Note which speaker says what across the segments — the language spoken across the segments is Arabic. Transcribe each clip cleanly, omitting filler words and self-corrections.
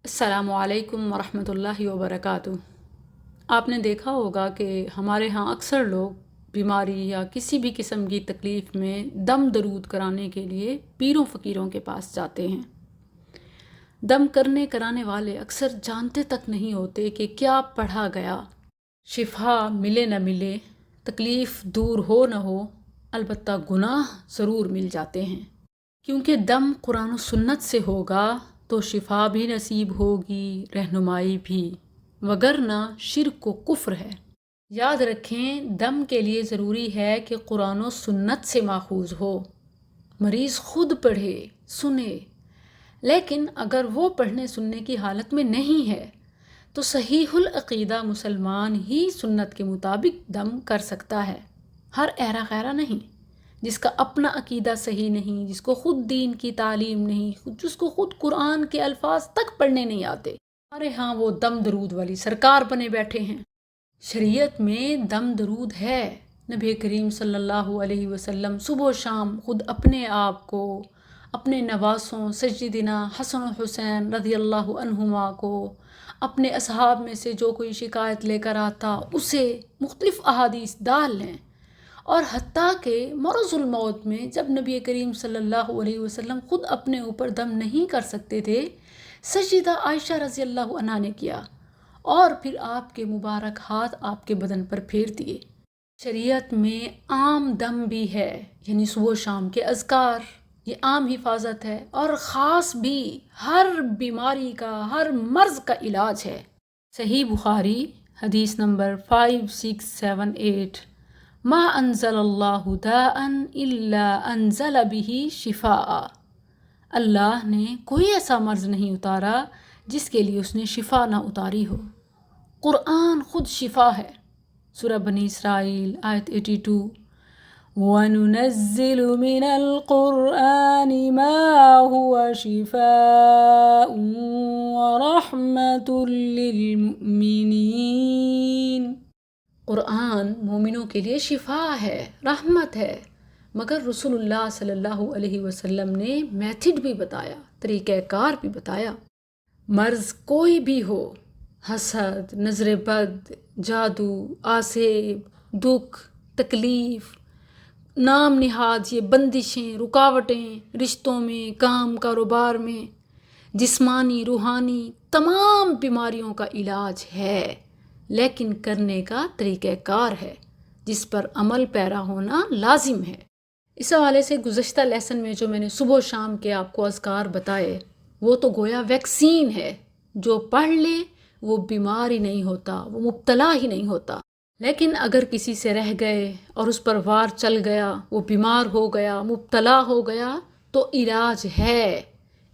Speaker 1: السلام علیکم ورحمۃ اللہ وبرکاتہ۔ آپ نے دیکھا ہوگا کہ ہمارے ہاں اکثر لوگ بیماری یا کسی بھی قسم کی تکلیف میں دم درود کرانے کے لیے پیروں فقیروں کے پاس جاتے ہیں۔ دم کرانے والے اکثر جانتے تک نہیں ہوتے کہ کیا پڑھا گیا، شفا ملے نہ ملے، تکلیف دور ہو نہ ہو، البتہ گناہ ضرور مل جاتے ہیں، کیونکہ دم قرآن و سنت سے ہوگا تو شفا بھی نصیب ہوگی، رہنمائی بھی، وگرنہ شرک و کفر ہے۔ یاد رکھیں، دم کے لیے ضروری ہے کہ قرآن و سنت سے ماخوذ ہو، مریض خود پڑھے سنے، لیکن اگر وہ پڑھنے سننے کی حالت میں نہیں ہے تو صحیح العقیدہ مسلمان ہی سنت کے مطابق دم کر سکتا ہے، ہر ایرا غیرا نہیں، جس کا اپنا عقیدہ صحیح نہیں، جس کو خود دین کی تعلیم نہیں، جس کو خود قرآن کے الفاظ تک پڑھنے نہیں آتے، ہمارے ہاں وہ دم درود والی سرکار بنے بیٹھے ہیں۔ شریعت میں دم درود ہے، نبی کریم صلی اللہ علیہ وسلم صبح و شام خود اپنے آپ کو، اپنے نواسوں سیدنا حسن و حسین رضی اللہ عنہما کو، اپنے اصحاب میں سے جو کوئی شکایت لے کر آتا اسے مختلف احادیث ڈال لیں، اور حتیٰ کہ مرض الموت میں جب نبی کریم صلی اللہ علیہ وسلم خود اپنے اوپر دم نہیں کر سکتے تھے، سیدہ عائشہ رضی اللہ عنہا نے کیا، اور پھر آپ کے مبارک ہاتھ آپ کے بدن پر پھیر دیے۔ شریعت میں عام دم بھی ہے، یعنی صبح و شام کے اذکار، یہ عام حفاظت ہے، اور خاص بھی ہر بیماری کا، ہر مرض کا علاج ہے۔ صحیح بخاری حدیث نمبر 5678، ما انزل اللہ داء الا انزل به شفاء، اللہ نے کوئی ایسا مرض نہیں اتارا جس کے لیے اس نے شفا نہ اتاری ہو۔ قرآن خود شفا ہے۔ سورہ بنی اسرائیل آیت 82، وَنُنَزِّلُ مِنَ الْقُرْآنِ مَا هُوَ شِفَاءٌ وَرَحْمَةٌ لِّلْمُؤْمِنِينَ، قرآن مومنوں کے لیے شفا ہے، رحمت ہے، مگر رسول اللہ صلی اللہ علیہ وسلم نے میتھڈ بھی بتایا، طریقہ کار بھی بتایا۔ مرض کوئی بھی ہو، حسد، نظر بد، جادو، آسیب، دکھ، تکلیف، نام نہاد یہ بندشیں، رکاوٹیں رشتوں میں، کام کاروبار میں، جسمانی روحانی تمام بیماریوں کا علاج ہے، لیکن کرنے کا طریقہ کار ہے جس پر عمل پیرا ہونا لازم ہے۔ اس حوالے سے گزشتہ لیسن میں جو میں نے صبح و شام کے آپ کو اذکار بتائے، وہ تو گویا ویکسین ہے، جو پڑھ لے وہ بیمار ہی نہیں ہوتا، وہ مبتلا ہی نہیں ہوتا، لیکن اگر کسی سے رہ گئے اور اس پر وار چل گیا، وہ بیمار ہو گیا، مبتلا ہو گیا، تو علاج ہے،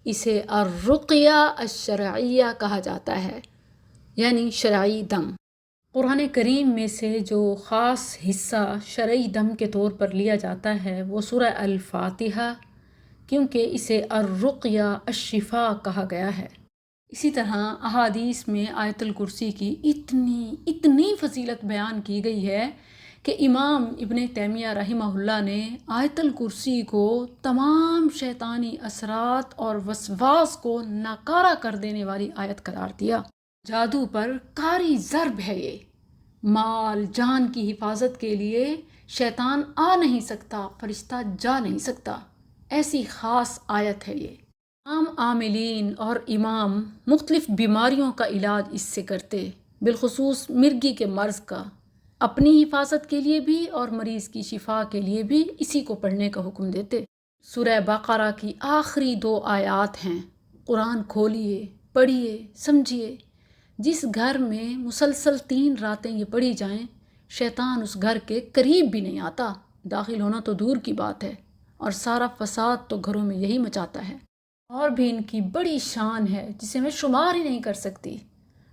Speaker 1: اسے الرقیہ الشرعیہ کہا جاتا ہے، یعنی شرعی دم۔ قرآن کریم میں سے جو خاص حصہ شرعی دم کے طور پر لیا جاتا ہے وہ سورہ الفاتحہ، کیونکہ اسے الرقیہ الشفا کہا گیا ہے۔ اسی طرح احادیث میں آیت الکرسی کی اتنی فضیلت بیان کی گئی ہے کہ امام ابن تیمیہ رحمہ اللہ نے آیت الکرسی کو تمام شیطانی اثرات اور وسواس کو ناکارہ کر دینے والی آیت قرار دیا۔ جادو پر کاری ضرب ہے یہ، مال جان کی حفاظت کے لیے شیطان آ نہیں سکتا، فرشتہ جا نہیں سکتا، ایسی خاص آیت ہے یہ۔ عام عاملین اور امام مختلف بیماریوں کا علاج اس سے کرتے، بالخصوص مرگی کے مرض کا، اپنی حفاظت کے لیے بھی اور مریض کی شفا کے لیے بھی اسی کو پڑھنے کا حکم دیتے۔ سورہ بقرہ کی آخری 2 آیات ہیں، قرآن کھولیے، پڑھیے، سمجھیے۔ جس گھر میں مسلسل 3 راتیں یہ پڑھی جائیں، شیطان اس گھر کے قریب بھی نہیں آتا، داخل ہونا تو دور کی بات ہے، اور سارا فساد تو گھروں میں یہی مچاتا ہے۔ اور بھی ان کی بڑی شان ہے جسے میں شمار ہی نہیں کر سکتی،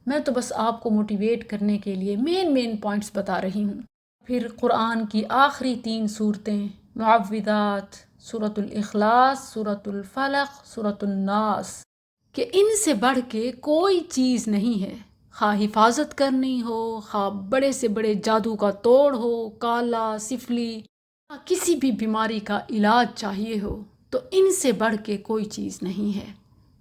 Speaker 1: میں تو بس آپ کو موٹیویٹ کرنے کے لیے مین پوائنٹس بتا رہی ہوں۔ پھر قرآن کی آخری 3 صورتیں، معوذات، سورۃ الاخلاص، سورۃ الفلق، سورۃ الناس، کہ ان سے بڑھ کے کوئی چیز نہیں ہے، خواہ حفاظت کرنی ہو، خواہ بڑے سے بڑے جادو کا توڑ ہو، کالا، سفلی، کسی بھی بیماری کا علاج چاہیے ہو، تو ان سے بڑھ کے کوئی چیز نہیں ہے۔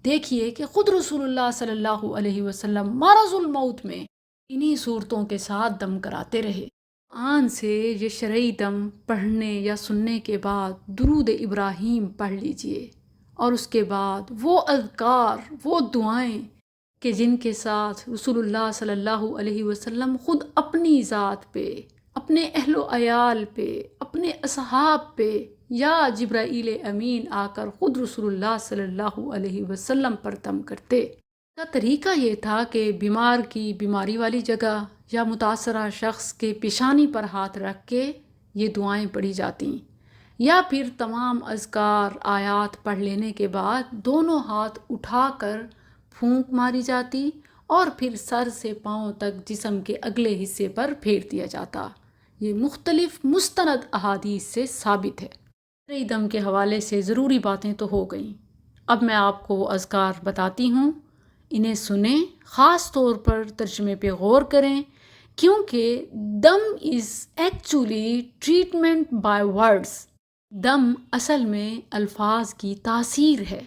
Speaker 1: देखिए कि खुद रसूलुल्लाह सल्लल्लाहु अलैहि वसल्लम मरजुल मौत में इन्हीं सूरतों के साथ दम कराते रहे। आन से ये शरई दम पढ़ने या सुनने के बाद दुरूद इब्राहीम पढ़ लीजिए और उसके बाद वो अज़कार, वो दुआएं कि जिनके साथ रसूलुल्लाह सल्लल्लाहु अलैहि वसल्लम ख़ुद अपनी ज़ात पे, अपने अहलो अयाल पे, अपने असहाब पे या जिब्राईल अमीन आकर ख़ुद रसूलुल्लाह सल्लल्लाहु अलैहि वसल्लम पर दम करते। का तरीका ये था कि बीमार की बीमारी वाली जगह या मुतासरा शख्स के पेशानी पर हाथ रख के ये दुआएं पढ़ी जाती, या फिर तमाम अज़कार आयात पढ़ लेने के बाद दोनों हाथ उठाकर फूंक मारी जाती और फिर सर से पाँव तक जिस्म के अगले हिस्से पर फेर दिया जाता। ये मुख्तलिफ मुस्तनद अहादीस से साबित है। शरई दम के हवाले से ज़रूरी बातें तो हो गई, अब मैं आपको अज़कार बताती हूँ, इन्हें सुने, ख़ास तौर पर तर्जुमे पे गौर करें, क्योंकि दम is actually treatment by words. दम असल में अल्फाज की तासीर है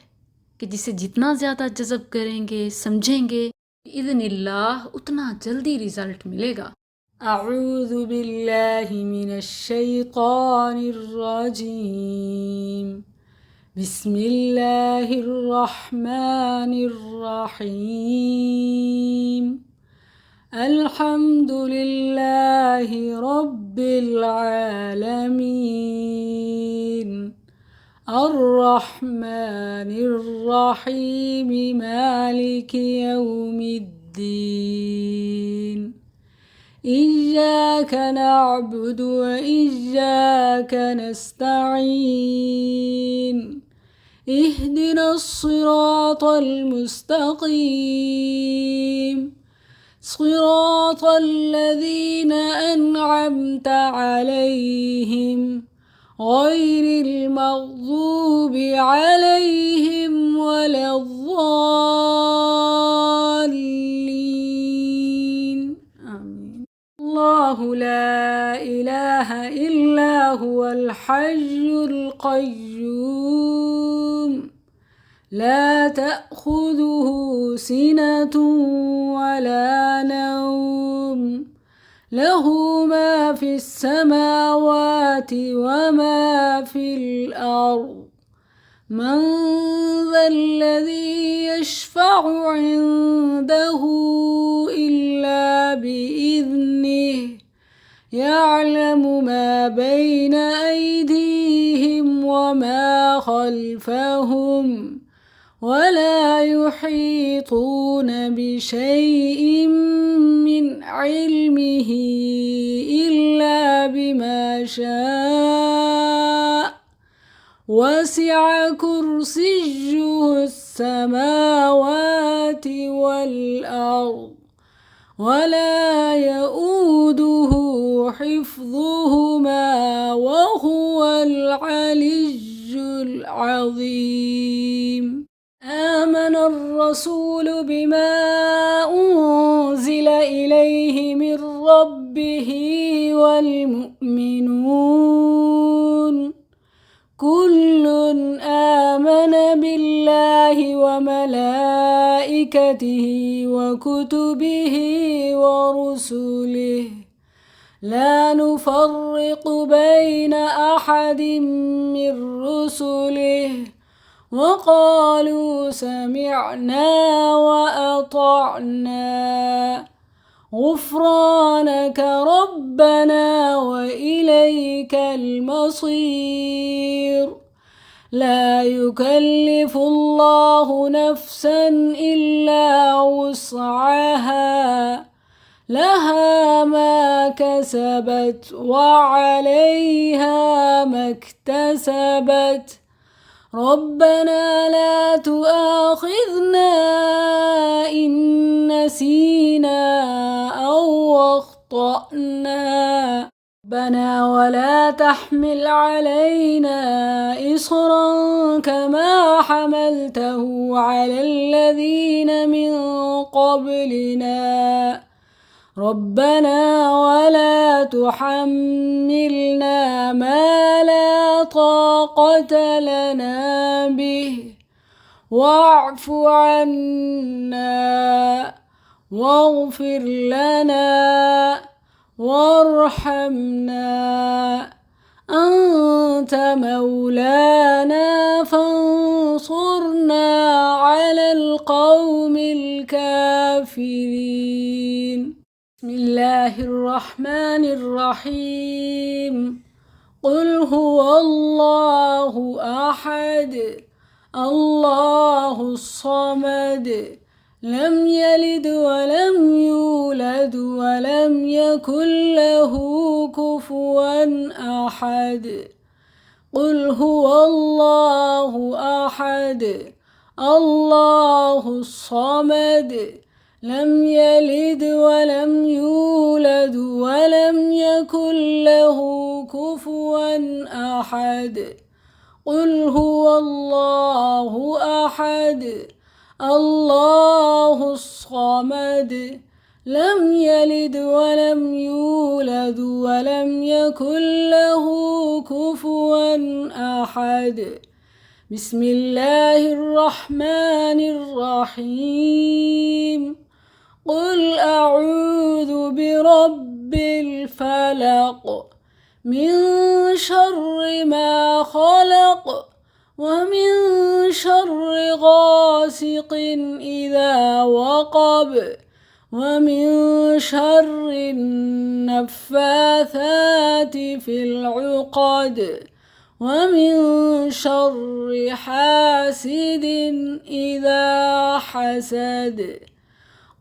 Speaker 1: कि जिसे जितना ज़्यादा जज़ब करेंगे, समझेंगे, इज़्निल्लाह उतना जल्दी रिज़ल्ट मिलेगा। अऊज़ु बिल्लाहि मिनश शैतानिर रजीम। बिस्मिल्लाहिर रहमानिर रहीम। अल्हम्दुलिल्लाहि रब्बिल आलमीन। अर्रहमानिर रहीम मालिकि यौमिद्दीन। इय्याक नअबुदु व इय्याक नस्तईन। इहदिनस सिरातल मुस्तकीम। सिरातल लज़ीना अनअमता अलैहिम गैरिल मग़ज़ूबि अलैहिम वलद्दाल्लीन। आमीन। अल्लाहु ला इलाहा इल्ला हुवल हय्युल क़य्यूम। ला तअख़ुज़ुहु सिनतुन वला नौम। लहु मा फिस समावाति व मा फिल अर्ज़। मन ज़ल्लज़ी यशफ़अु इन्दहु इल्ला बिइज़निहि। यअलमु मा बैन अयदीहिम व मा ख़ल्फ़हुम वला युहीतून बिशैइन मिन इल्मिही इल्ला बिमा शाअ। वसिअ कुर्सियुहुस समावाति वल अर्ज़ वला यऊदुहु हिफ्ज़ुहुमा वहुवल अलिय्युल अज़ीम। आमनर रसूलु बिमा उन्ज़िला इलैहि मिर रब्बिहि वल मुअ्मिनून। कुल्लुन आमन बिल्लाहि व मलाइकतिहि व कुतुबिहि व रुसुलिहि ला नुफ़र्रिक़ु बैन अहदिम मिर रुसुलिहि व क़ालू समिअना व अतअना गुफ़्रानक रब्बना व इलैकल मसीर। ला युकल्लिफ़ुल्लाहु नफ़्सन इल्ला वुस्अहा। लहा मा कसबत व अलैहा मक्तसबत। रब्बना ला तुआख़िज़ना इन नसीना औ अख़्तअना। रब्बना वला तहमिल अलैना इस्रन कमा हमलतहु अलल लज़ीना मिन क़ब्लिना। रब्बना वला तुहम्मिलना मा ला ताक़त लना बिह واعف عنا واغفر لنا وارحمنا أنت مولانا فانصرنا على القوم الكافرين. بسم الله الرحمن الرحيم. قل هو الله أحد الله الصمد لم يلد ولم يولد ولم يكن له كفوا أحد. قل هو الله أحد الله الصمد لم يلد ولم يولد ولم يكن له كفوا أحد. قل هو الله أحد الله الصمد لم يلد ولم يولد ولم يكن له كفوا أحد. بسم الله الرحمن الرحيم. قل أعوذ برب الفلق من شر ما خلق ومن شر غاسق إذا وقب ومن شر النفاثات في العقد ومن شر حاسد إذا حسد.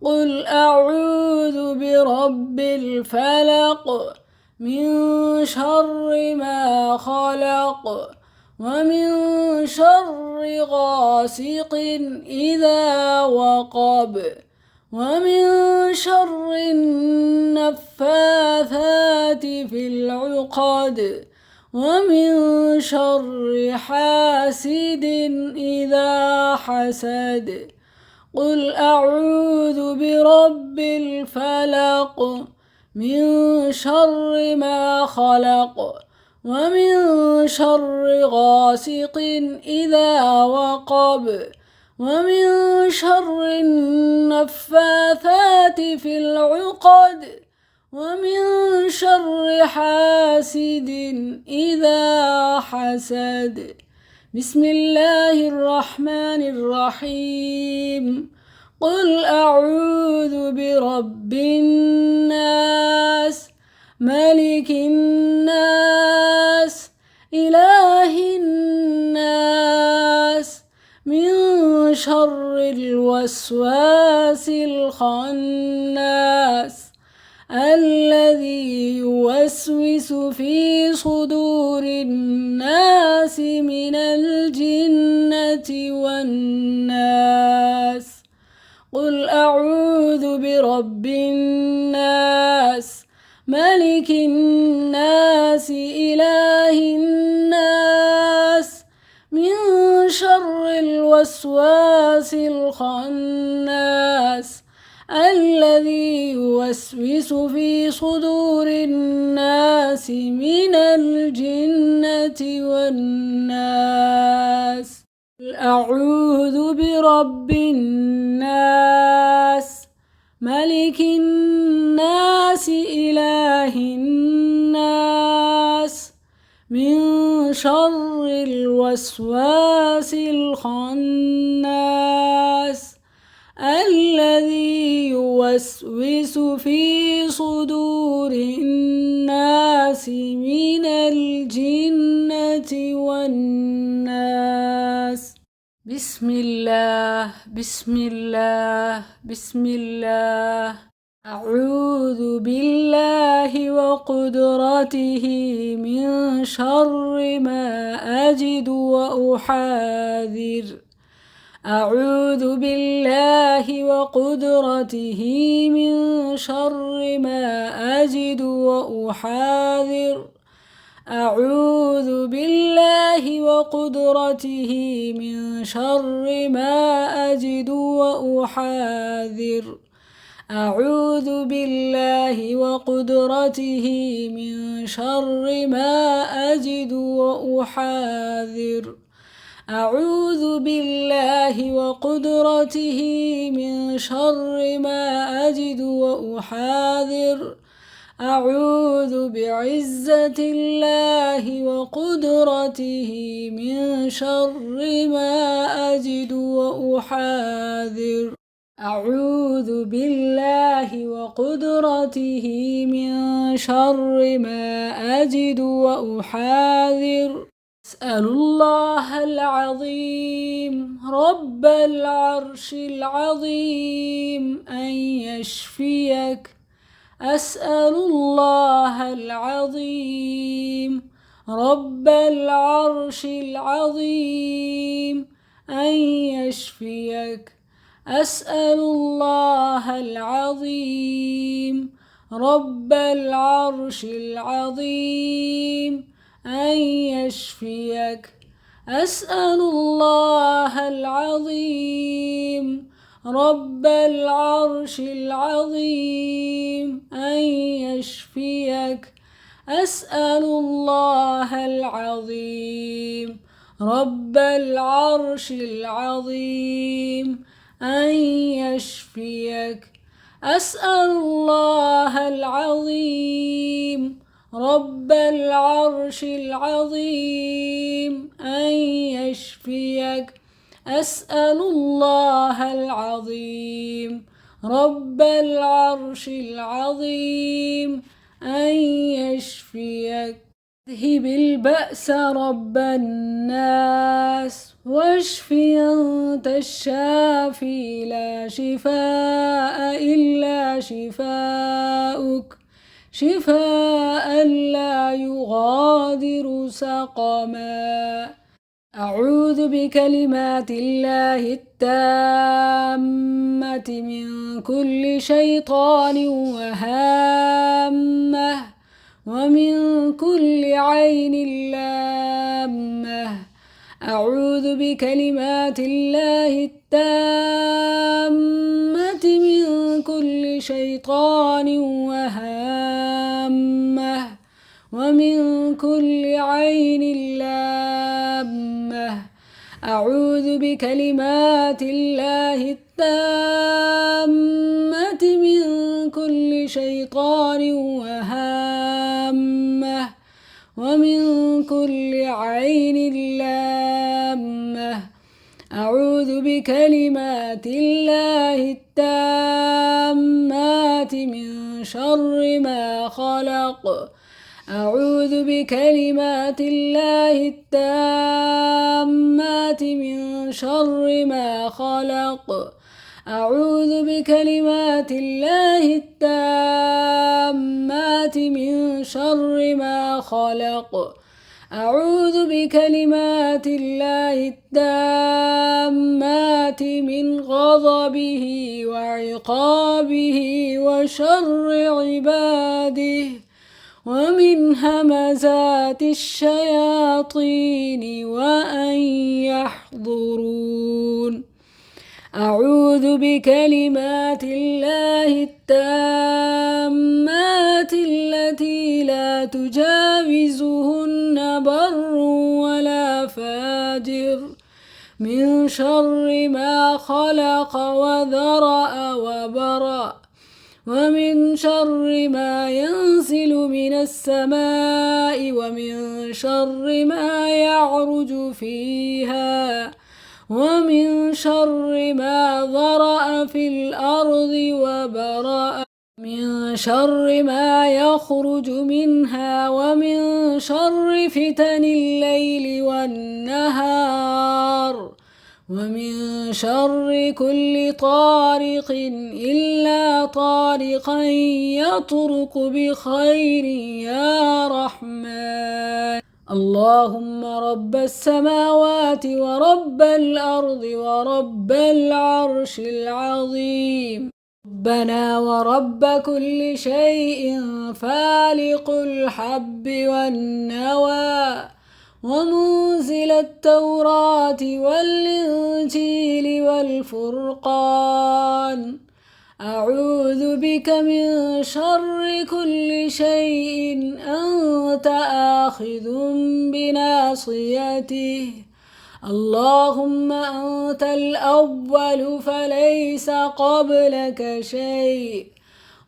Speaker 1: قل أعوذ برب الفلق من شر ما خلق ومن شر غاسق إذا وقب ومن شر النفاثات في العقد ومن شر حاسد إذا حسد. قل أعوذ برب الفلق من شر ما خلق ومن شر غاسق إذا وقب ومن شر النفاثات في العقد ومن شر حاسد إذا حسد. بسم الله الرحمن الرحيم. قل أعوذ برب الناس ملك الناس إله الناس من شر الوسواس الخناس الذي يوسوس في صدور الناس من الجنة والناس. قل أعوذ برب الناس ملك الناس إله الناس من شر الوسواس الخناس الذي يوسوس في صدور الناس من الجنة والناس. أعوذ برب الناس ملك الناس إله الناس من شر الوسواس الخناس الذي يوسوس في صدور الناس من الجنة والناس. بسم الله بسم الله بسم الله. أعوذ بالله وقدرته من شر ما أجد وأحاذر. أعوذ بالله وقدرته من شر ما أجد وأحاذر. أعوذ بالله وقدرته من شر ما أجد وأحاذر. أعوذ بالله وقدرته من شر ما أجد وأحاذر. أعوذ بالله وقدرته من شر ما أجد وأحاذر. أعوذ بعزة الله وقدرته من شر ما أجد وأحاذر. أعوذ بالله وقدرته من شر ما أجد وأحاذر. أسأل الله العظيم رب العرش العظيم أن يشفيك. أسأل الله العظيم رب العرش العظيم أن يشفيك. أسأل الله العظيم رب العرش العظيم أن يشفيك. أسأل الله العظيم رب العرش العظيم أن يشفيك. أسأل الله العظيم رب العرش العظيم أن يشفيك. أسأل الله العظيم رب العرش العظيم أن يشفيك. أسأل الله العظيم رب العرش العظيم أن يشفيك. اذهب البأس رب الناس واشفي أنت الشافي لا شفاء إلا شفاؤك شفاء لا يغادر سقما. أعوذ بكلمات الله التامة من كل شيطان وهامة ومن كل عين لامة. أعوذ بكلمات الله التامة من كل شيطان وهامة ومن كل عين لامة. أعوذ بكلمات الله التامة من كل شيطان وهامة ومن كل عين لامة. أعوذ بكلمات الله التامات من شر ما خلق. أعوذ بكلمات الله التامات من شر ما خلق. أعوذ بكلمات الله التامات من شر ما خلق. أعوذ بكلمات الله التامات من غضبه وعقابه وشر عباده ومن همزات الشياطين وأن يحضرون. أعوذ بكلمات الله التامات التي لا تجاوزهن بر ولا فاجر من شر ما خلق وذرأ وبرأ ومن شر ما ينزل من السماء ومن شر ما يعرج فيها ومن شر ما ذرأ في الأرض وبرأ من شر ما يخرج منها ومن شر فتن الليل والنهار ومن شر كل طارق إلا طارقا يطرق بخير يا رحمن. اللهم رب السماوات ورب الأرض ورب العرش العظيم ربنا ورب كل شيء فالق الحب والنوى ومنزل التوراة والإنجيل والفرقان. أعوذ بك من شر كل شيء أنت آخذ بناصيته. اللهم أنت الأول فليس قبلك شيء،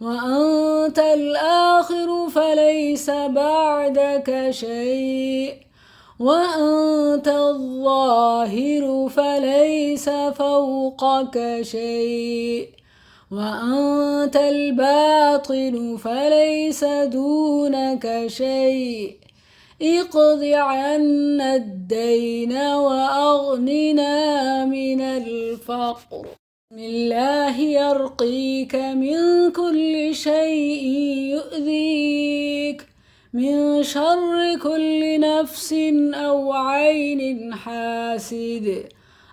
Speaker 1: وأنت الآخر فليس بعدك شيء، وأنت الظاهر فليس فوقك شيء، وأنت الباطن فليس دونك شيء. اقض عنا الدين وأغننا من الفقر. بسم الله يرقيك من كل شيء يؤذيك، من شر كل نفس أو عين حاسد،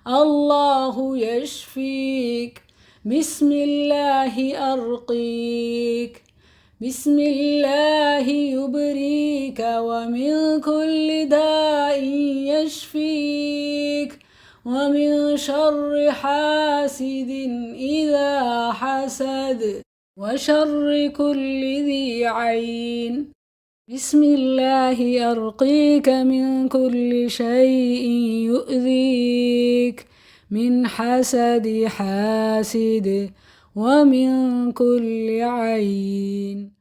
Speaker 1: الله يشفيك. بسم الله أرقيك، بسم الله يبريك، ومن كل داء يشفيك، ومن شر حاسد إذا حسد، وشر كل ذي عين. بسم الله أرقيك من كل شيء يؤذيك، من حسد حاسد، ومن كل عين.